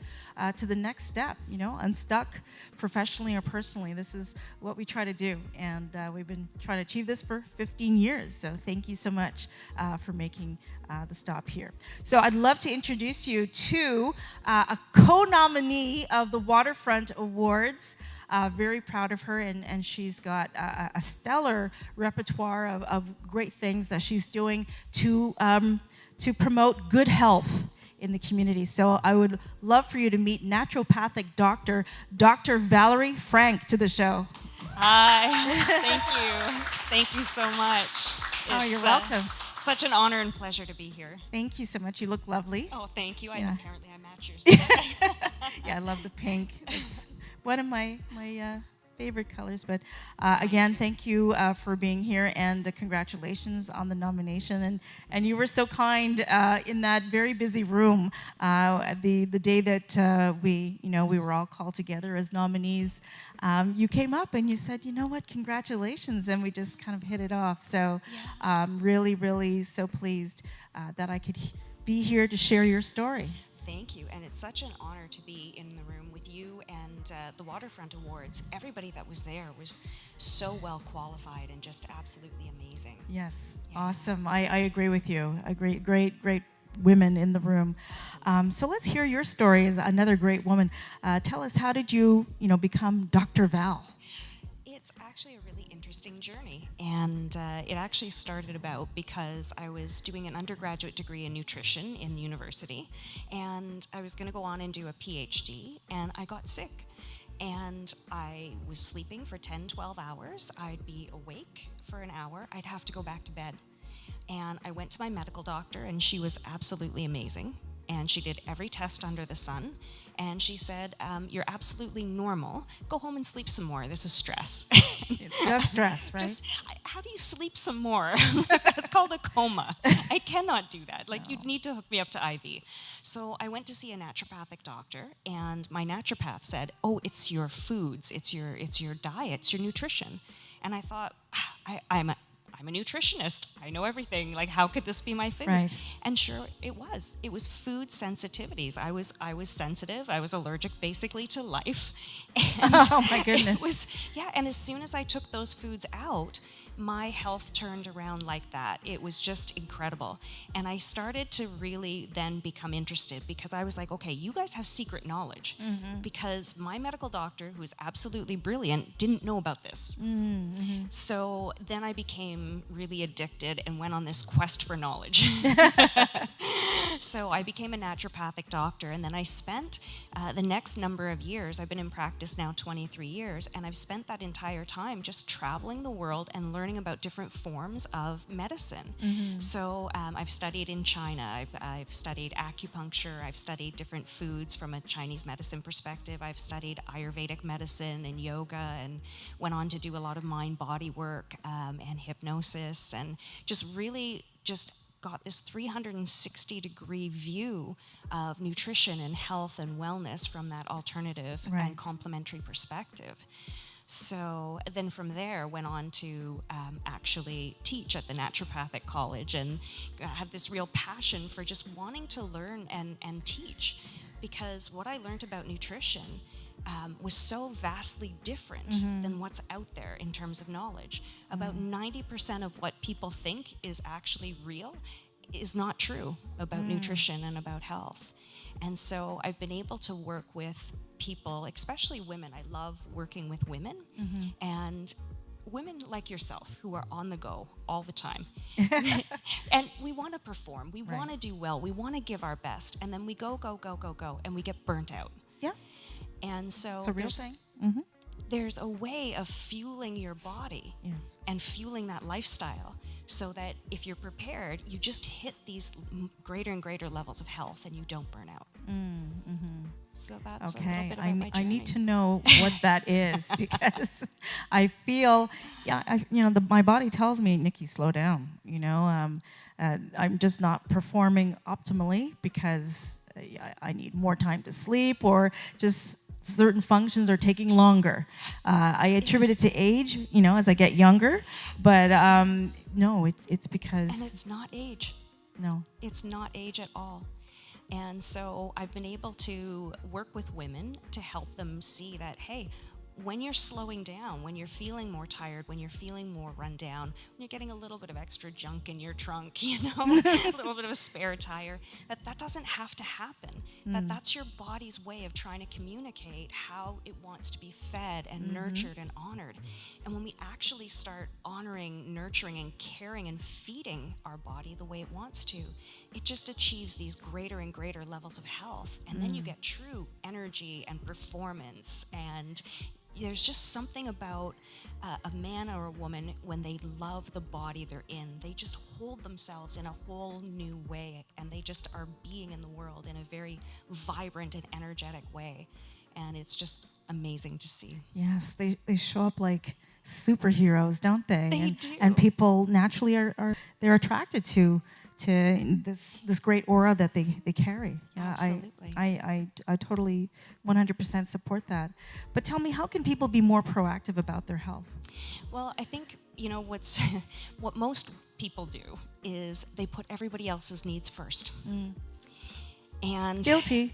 to the next step, you know, unstuck professionally or personally. This is what we try to do, and we've been trying to achieve this for 15 years. So thank you so much for making the stop here. So I'd love to introduce you to a co-nominee of the Waterfront Awards. very proud of her, and she's got a stellar repertoire of great things that she's doing to promote good health in the community. So I would love for you to meet naturopathic doctor, Dr. Valerie Frank, to the show. Hi, thank you. Thank you so much. Oh, you're welcome. Such an honor and pleasure to be here. Thank you so much. You look lovely. Oh, thank you. Yeah. Apparently I match yours. Yeah, I love the pink. It's one of my favorite colors. But again, thank you for being here, and congratulations on the nomination. And you were so kind in that very busy room the day that we were all called together as nominees. You came up and you said, you know what, congratulations, and we just kind of hit it off. So really, really so pleased that I could be here to share your story. Thank you. And it's such an honor to be in the room with you and the Waterfront Awards. Everybody that was there was so well qualified and just absolutely amazing. Yes, awesome. I agree with you. A great women in the room. So let's hear your story as another great woman. Tell us, how did you become Dr. Val? It's actually a really interesting journey, and it actually started about because I was doing an undergraduate degree in nutrition in university, and I was going to go on and do a PhD, and I got sick. And I was sleeping for 10, 12 hours. I'd be awake for an hour. I'd have to go back to bed. And I went to my medical doctor, and she was absolutely amazing. And she did every test under the sun. And she said, you're absolutely normal. Go home and sleep some more. This is stress. It's just stress, right? How do you sleep some more? That's called a coma. I cannot do that. Like, you'd need to hook me up to IV. So I went to see a naturopathic doctor, and my naturopath said, oh, it's your foods, it's your diet, it's your nutrition. And I thought, I'm a nutritionist. I know everything. Like, how could this be my food? Right. And sure, it was. It was food sensitivities. I was sensitive. I was allergic, basically, to life. And oh my goodness. It was, and as soon as I took those foods out, my health turned around like that. It was just incredible. And I started to really then become interested, because I was like, okay, you guys have secret knowledge. Mm-hmm. Because my medical doctor, who's absolutely brilliant, didn't know about this. Mm-hmm. So then I became really addicted and went on this quest for knowledge. So I became a naturopathic doctor, and then I spent the next number of years, I've been in practice now 23 years, and I've spent that entire time just traveling the world and learning about different forms of medicine. Mm-hmm. So I've studied in China, I've studied acupuncture, I've studied different foods from a Chinese medicine perspective, I've studied Ayurvedic medicine and yoga, and went on to do a lot of mind-body work and hypnosis, and really got this 360-degree view of nutrition and health and wellness from that alternative and complementary perspective. So then from there, went on to actually teach at the naturopathic college, and had this real passion for just wanting to learn and teach, because what I learned about nutrition was so vastly different than what's out there in terms of knowledge. About 90% of what people think is actually real is not true about nutrition and about health. And so I've been able to work with people, especially women. I love working with women, and women like yourself who are on the go all the time. And we want to perform, we want to do well, we want to give our best, and then we go, and we get burnt out. Yeah. And so It's a real thing. There's a way of fueling your body and fueling that lifestyle, so that if you're prepared, you just hit these greater and greater levels of health and you don't burn out. So that's a little bit about my journey. I need to know what that is, because I feel, my body tells me, Nikki, slow down. I'm just not performing optimally because I need more time to sleep, or just certain functions are taking longer. I attribute it to age, as I get younger, but no, it's because... And it's not age. No. It's not age at all. And so I've been able to work with women to help them see that, hey, when you're slowing down, when you're feeling more tired, when you're feeling more run down, when you're getting a little bit of extra junk in your trunk, you know, a little bit of a spare tire, that doesn't have to happen. That's your body's way of trying to communicate how it wants to be fed and nurtured and honored. And when we actually start honoring, nurturing, and caring and feeding our body the way it wants to, it just achieves these greater and greater levels of health. And then you get true energy and performance. And there's just something about a man or a woman when they love the body they're in. They just hold themselves in a whole new way, and they just are being in the world in a very vibrant and energetic way. And it's just amazing to see. Yes, they show up like superheroes, don't they? They and, do. And people naturally they're attracted to this great aura that they carry. Yeah, Absolutely. I totally 100% support that. But tell me, how can people be more proactive about their health? Well, I think, you know, what most people do is they put everybody else's needs first. And Guilty.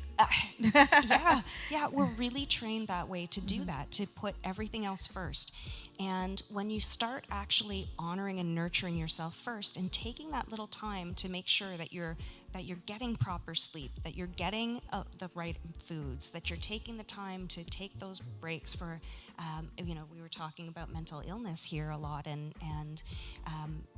yeah, we're really trained that way to do that, to put everything else first. And when you start actually honoring and nurturing yourself first and taking that little time to make sure that you're getting proper sleep, that you're getting the right foods, that you're taking the time to take those breaks for, you know, we were talking about mental illness here a lot, and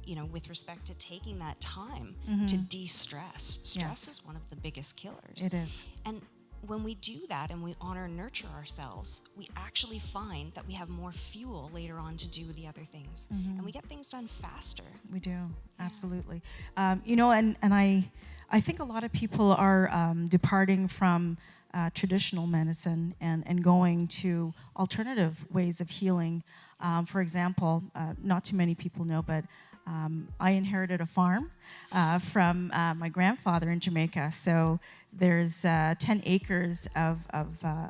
you know, with respect to taking that time to de-stress. Stress is one of the biggest killers. It is. And when we do that and we honor and nurture ourselves, we actually find that we have more fuel later on to do the other things. And we get things done faster. We do, absolutely. You know, and I think a lot of people are departing from traditional medicine and going to alternative ways of healing. For example, not too many people know, but I inherited a farm from my grandfather in Jamaica. So there's 10 acres of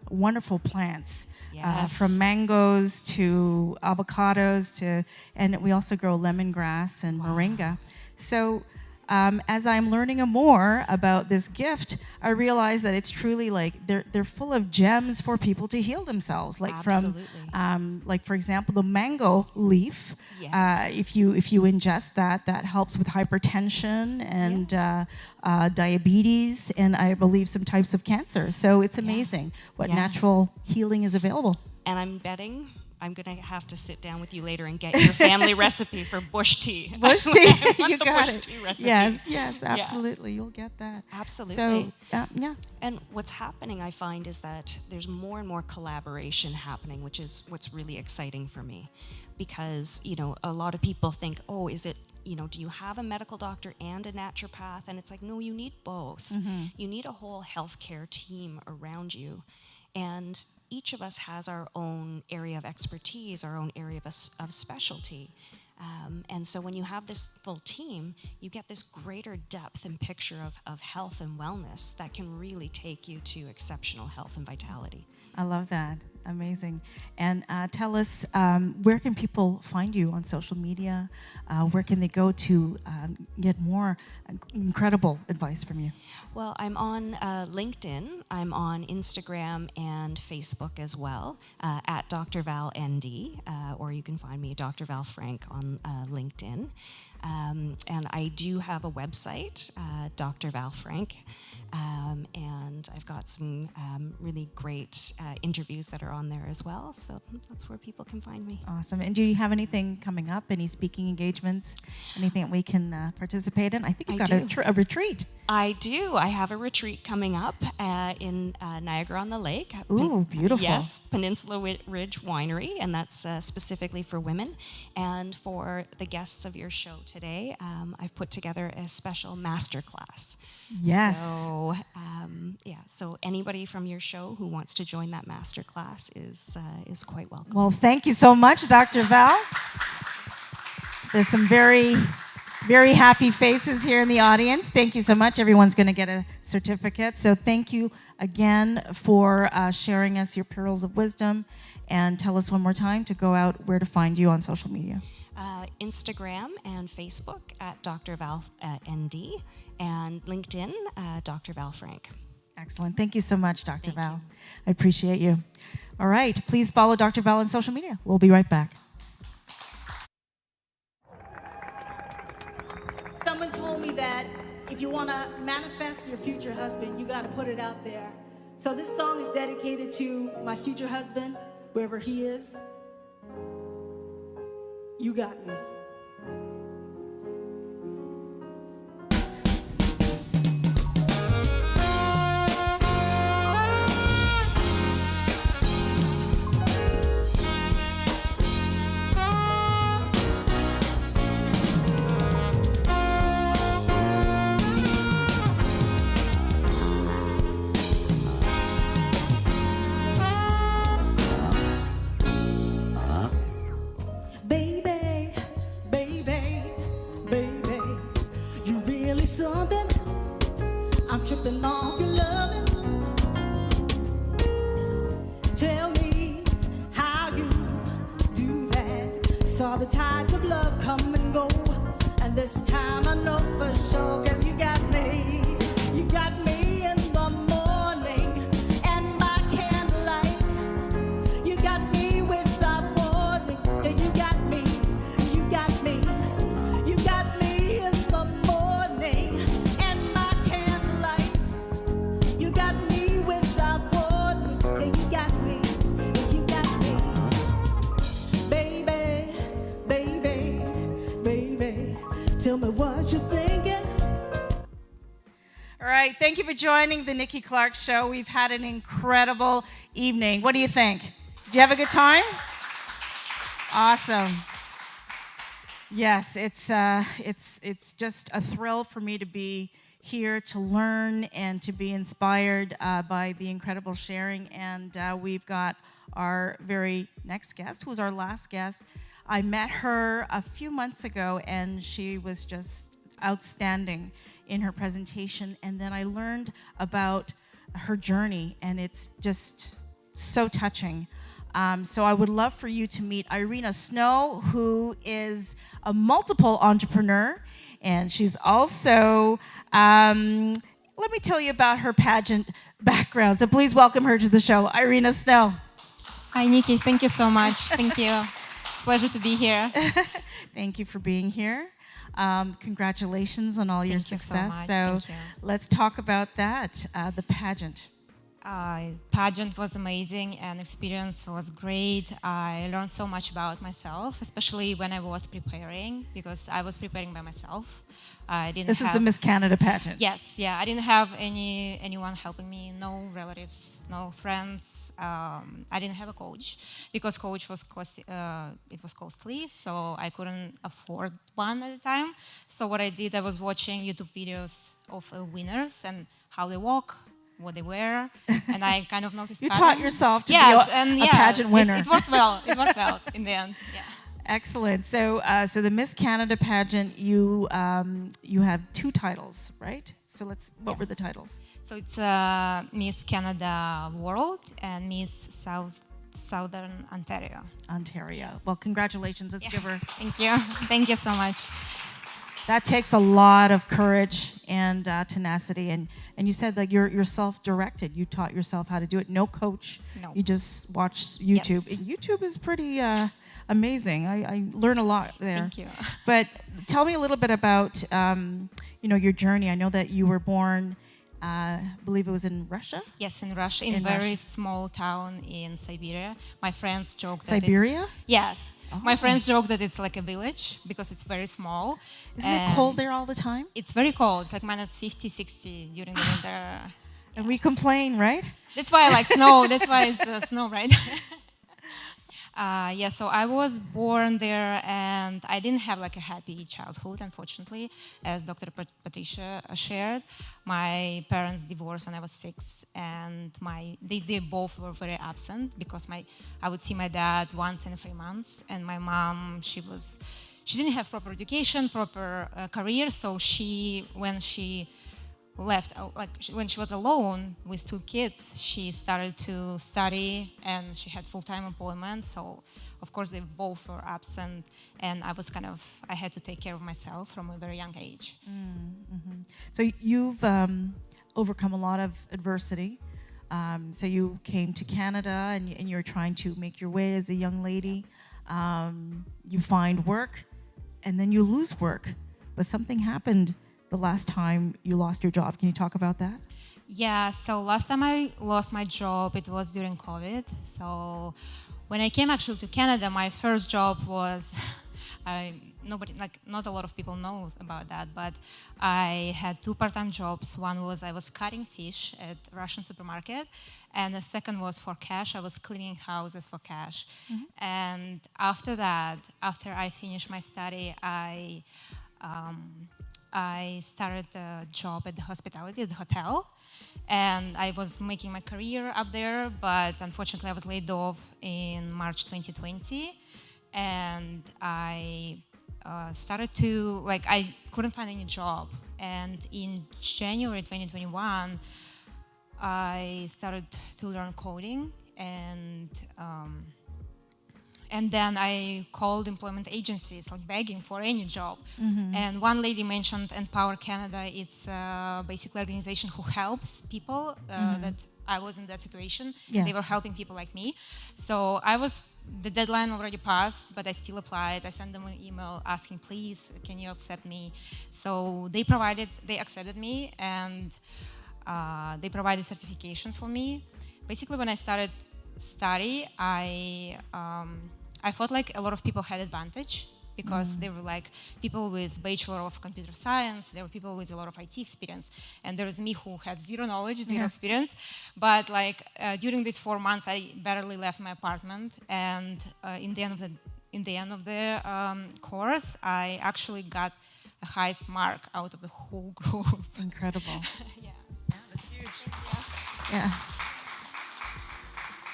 wonderful plants, Yes. from mangoes to avocados and we also grow lemongrass and moringa. So as I'm learning more about this gift, I realize that it's truly like they're full of gems for people to heal themselves. Like Absolutely. from, like for example, the mango leaf. Yes. If you ingest that helps with hypertension and diabetes, and I believe some types of cancer. So it's amazing what natural healing is available. And I'm betting I'm going to have to sit down with you later and get your family recipe for bush tea. Bush tea, I want you the got bush it. tea recipe. Yes, absolutely. You'll get that. Absolutely. So, yeah. And what's happening, I find, is that there's more and more collaboration happening, which is what's really exciting for me. Because, you know, a lot of people think, oh, is it, you know, do you have a medical doctor and a naturopath? And it's like, no, you need both. You need a whole healthcare team around you. And each of us has our own area of expertise, our own area of specialty. And so when you have this full team, you get this greater depth and picture of health and wellness that can really take you to exceptional health and vitality. I love that. Amazing. And tell us, where can people find you on social media? Where can they go to get more incredible advice from you? Well, I'm on LinkedIn. I'm on Instagram and Facebook as well, at Dr. Val ND, or you can find me, Dr. Val Frank, on LinkedIn. And I do have a website, Dr. Val Frank, and I've got some really great interviews that are on there as well. So that's where people can find me. Awesome. And do you have anything coming up? Any speaking engagements? Anything that we can participate in? I think you've got a retreat. I do. I have a retreat coming up in Niagara-on-the-Lake. Ooh, beautiful. Yes, Peninsula Ridge Winery, and that's specifically for women. And for the guests of your show today, I've put together a special master class. Yes. So, so anybody from your show who wants to join that master class is quite welcome. Well, thank you so much, Dr. Val. There's some very, very happy faces here in the audience. Thank you so much. Everyone's going to get a certificate. So thank you again for sharing us your pearls of wisdom. And tell us one more time to go out where to find you on social media. Instagram and Facebook at Dr. Val ND, and LinkedIn, Dr. Val Frank. Excellent. Excellent. Thank you so much, Dr. Val. I appreciate you. All right. Please follow Dr. Val on social media. We'll be right back. Someone told me that if you want to manifest your future husband, you got to put it out there. So this song is dedicated to my future husband, wherever he is. You got me. Baby, baby, baby, you really something. I'm tripping off your loving. Tell me how you do that. Saw the tides of love come and go, and this time I know for sure, 'cause you got me. You got me in the morning and by candlelight. You got me without warning. Yeah, you got me. You got me. You got me in the morning and by candlelight. You got me without warning. Yeah, you got me. You got me. Baby, baby, baby, tell me what you're thinking. All right. Thank you for joining the Nikki Clarke Show. We've had an incredible evening. What do you think? Did you have a good time? Awesome. Yes, it's just a thrill for me to be here to learn and to be inspired by the incredible sharing. And we've got our very next guest, who's our last guest. I met her a few months ago, and she was just outstanding in her presentation. And then I learned about her journey, and it's just so touching. So I would love for you to meet Irina Snow, who is a multiple entrepreneur, and she's also, let me tell you about her pageant background. So please welcome her to the show, Irina Snow. Hi, Nikki. Thank you so much. Thank you. It's a pleasure to be here. Thank you for being here. Congratulations on all your Thank you so success. much. So Thank you. let's talk about that, the pageant. Pageant was amazing and experience was great. I learned so much about myself, especially when I was preparing, because I was preparing by myself. I didn't This have, is the Miss Canada pageant. Yes, yeah. I didn't have anyone helping me, no relatives, no friends. I didn't have a coach because coach was it was costly, so I couldn't afford one at the time. So what I did, I was watching YouTube videos of winners and how they walk, what they wear, and I kind of noticed. You pattern. taught yourself to Yes, be and a pageant winner. It worked well. It worked well in the end. Yeah. Excellent. So, so the Miss Canada pageant, you have two titles, right? So what were the titles? So it's Miss Canada World and Miss Southern Ontario. Ontario. Well, congratulations. Let's give her. Thank you. Thank you so much. That takes a lot of courage and tenacity. And you said that you're self-directed. You taught yourself how to do it. No coach. No. You just watch YouTube. Yes. YouTube is pretty amazing. I learn a lot there. Thank you. But tell me a little bit about your journey. I know that you were born, I believe it was in Russia? Yes, in Russia, in a very small town in Siberia. My friends joke that Siberia? Yes. Oh. My friends joke that it's like a village because it's very small. Isn't it cold there all the time? It's very cold. It's like minus 50, 60 during the winter. And we complain, right? That's why I like snow. That's why it's snow, right? Yeah, so I was born there, and I didn't have like a happy childhood, unfortunately, as Dr. Patricia shared. My parents divorced when I was 6, and they both were very absent because I would see my dad once in 3 months, and my mom, she didn't have proper education, proper career, so when she left, when she was alone with 2 kids, she started to study and she had full-time employment. So, of course, they both were absent, and I had to take care of myself from a very young age. Mm-hmm. So you've overcome a lot of adversity. So you came to Canada and you're trying to make your way as a young lady. You find work and then you lose work. But something happened the last time you lost your job. Can you talk about that? Yeah, so last time I lost my job, it was during COVID. So when I came actually to Canada, my first job was, not a lot of people know about that, but I had 2 part-time jobs. One was I was cutting fish at Russian supermarket, and the second was for cash. I was cleaning houses for cash. And after that, after I finished my study, I started a job at the hospitality, at the hotel. And I was making my career up there, but unfortunately I was laid off in March 2020. And I started to, I couldn't find any job. And in January 2021, I started to learn coding. And then I called employment agencies, begging for any job. And one lady mentioned Empower Canada. It's basically an organization who helps people that I was in that situation. Yes. They were helping people like me. So the deadline already passed, but I still applied. I sent them an email asking, please, can you accept me? So they accepted me, and they provided certification for me. Basically, when I started study, I felt like a lot of people had advantage because they were people with Bachelor of Computer Science, there were people with a lot of IT experience, and there was me who had zero knowledge, zero experience. But during these 4 months, I barely left my apartment, and in the end of the course, I actually got the highest mark out of the whole group. Incredible. Yeah. That's huge. Yeah.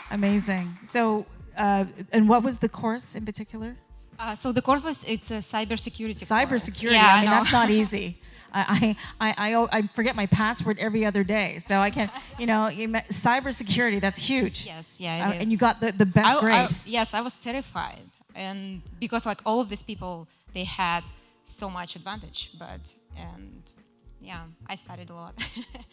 Amazing. So, and what was the course in particular? So the course it's a cybersecurity course. Cybersecurity. Yeah, I mean, that's not easy. I forget my password every other day, so I can, cybersecurity. That's huge. Yes, yeah, it is. And you got the best grade. Yes, I was terrified, and because all of these people, they had so much advantage, I studied a lot.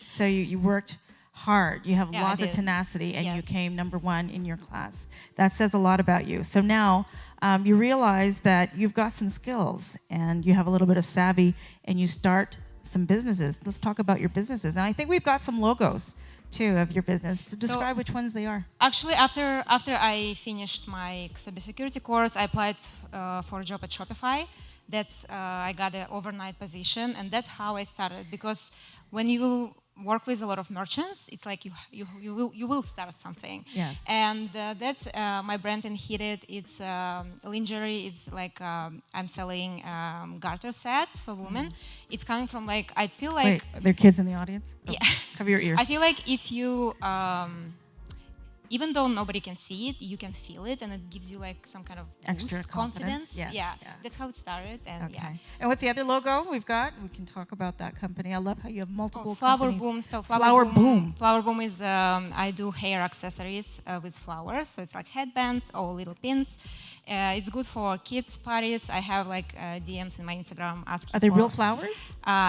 So you worked hard. You have Yeah, lots I of did. tenacity, and you Yes. came number 1 in your class. That says a lot about you. So now you realize that you've got some skills and you have a little bit of savvy, and you start some businesses. Let's talk about your businesses. And I think we've got some logos too of your business. To describe which ones they are. Actually, after I finished my cybersecurity course, I applied for a job at Shopify. I got an overnight position, and that's how I started. Because when you work with a lot of merchants, it's like you will start something. Yes. And that's my brand in Heated. It's lingerie. It's I'm selling garter sets for women. It's coming from I feel like. Wait, are there kids in the audience? Oh, Yeah. Cover your ears. I feel like if you, even though nobody can see it, you can feel it, and it gives you some kind of Extra boost, confidence. Yes, Yeah, yeah. that's how it started, and Okay. yeah. And what's the other logo we've got? We can talk about that company. I love how you have multiple Flower companies. Boom. So Flower Boom. Flower Boom is I do hair accessories with flowers. So it's like headbands or little pins. It's good for kids' parties. I have DMs in my Instagram asking. Are they for, real flowers?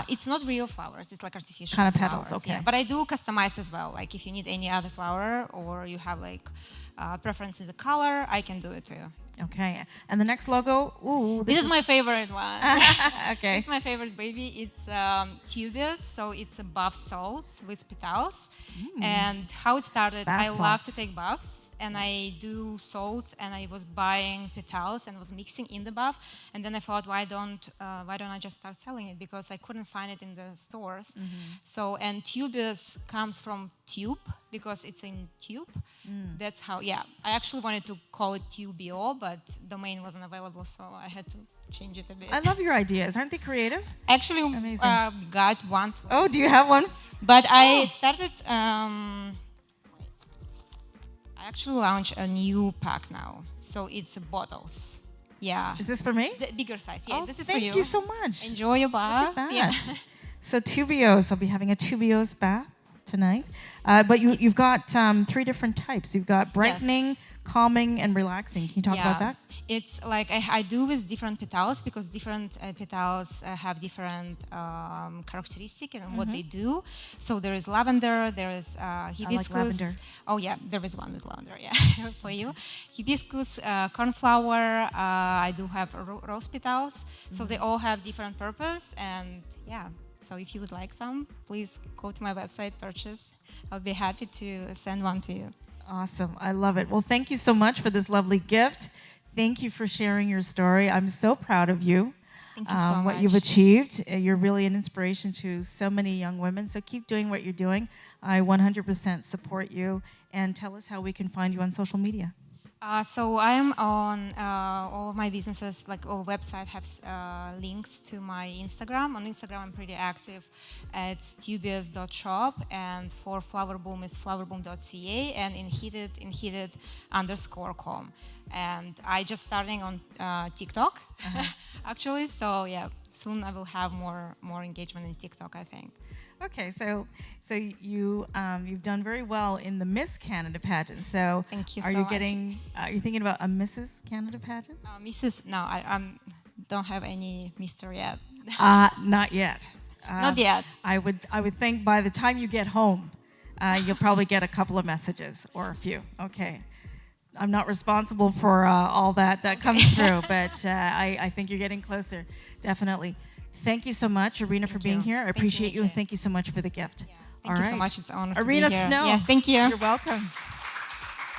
It's not real flowers. It's like artificial. Kind of flowers, petals, okay. Yeah. But I do customize as well. If you need any other flower or you have preference in the color, I can do it too. Okay. And the next logo, ooh, This is my favorite one. Okay. It's my favorite baby. It's tubious, so it's a bath salts with petals. And how it started, Bath I love to salts. take baths, and I do salts, and I was buying petals and was mixing in the bath. And then I thought, why don't I just start selling it? Because I couldn't find it in the stores. So, and tubious comes from tube because it's in tube. That's how. Yeah, I actually wanted to call it Tubio, but domain wasn't available, so I had to change it a bit. I love your ideas. Aren't they creative? Actually, Amazing. got one. Oh, do you have one? But I started. I actually launched a new pack now, so it's bottles. Yeah, Is this for me? the bigger size. Yeah, Oh, this is for thank you. you so much. Enjoy your bath. Look at Yeah. that. So tubios, I'll be having a tubios bath tonight. But you've got 3 different types. You've got brightening, calming and relaxing. Can you talk about that? It's like I do with different petals because different petals have different characteristic and what they do. So there is lavender, there is hibiscus. lavender. Oh yeah, there is one with lavender. Yeah, for you. Hibiscus, cornflower. I do have rose petals. So they all have different purpose, and yeah. So if you would like some, please go to my website, purchase. I'll be happy to send one to you. Awesome. I love it. Well, thank you so much for this lovely gift. Thank you for sharing your story. I'm so proud of you. Thank you so what much. you've achieved. You're really an inspiration to so many young women. So keep doing what you're doing. I 100% support you. And tell us how we can find you on social media. So I am on all of my businesses, like all website have links to my Instagram. On Instagram, I'm pretty active. It's tubias.shop, and for Flowerboom is flowerboom.ca, and in heated_com. And I just starting on TikTok, actually. So yeah, soon I will have more engagement in TikTok, I think. Okay, so you've done very well in the Miss Canada pageant. So Thank you are so you much. getting? Are you thinking about a Mrs. Canada pageant? Mrs. No, I don't have any Mr. yet. Not yet. Not yet. I would think by the time you get home, you'll probably get a couple of messages or a few. Okay. I'm not responsible for all that comes through, but I think you're getting closer, definitely. Thank you so much, Arena, for being here. I appreciate you, and Nikki. thank you so much for the gift. Thank you so much. It's an honor Arena to be here. Snow. Yeah, thank you. You're welcome.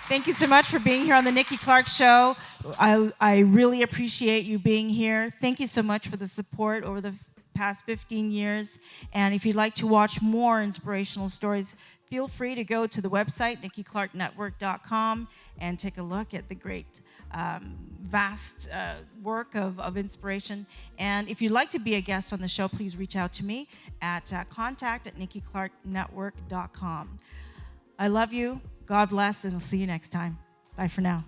Thank you so much for being here on the Nikki Clarke Show. I really appreciate you being here. Thank you so much for the support over the past 15 years. And if you'd like to watch more inspirational stories, feel free to go to the website, NikkiClarkeNetwork.com, and take a look at the great vast work of inspiration. And if you'd like to be a guest on the show, please reach out to me at contact@NikkiClarkeNetwork.com. I love you. God bless, and I'll see you next time. Bye for now.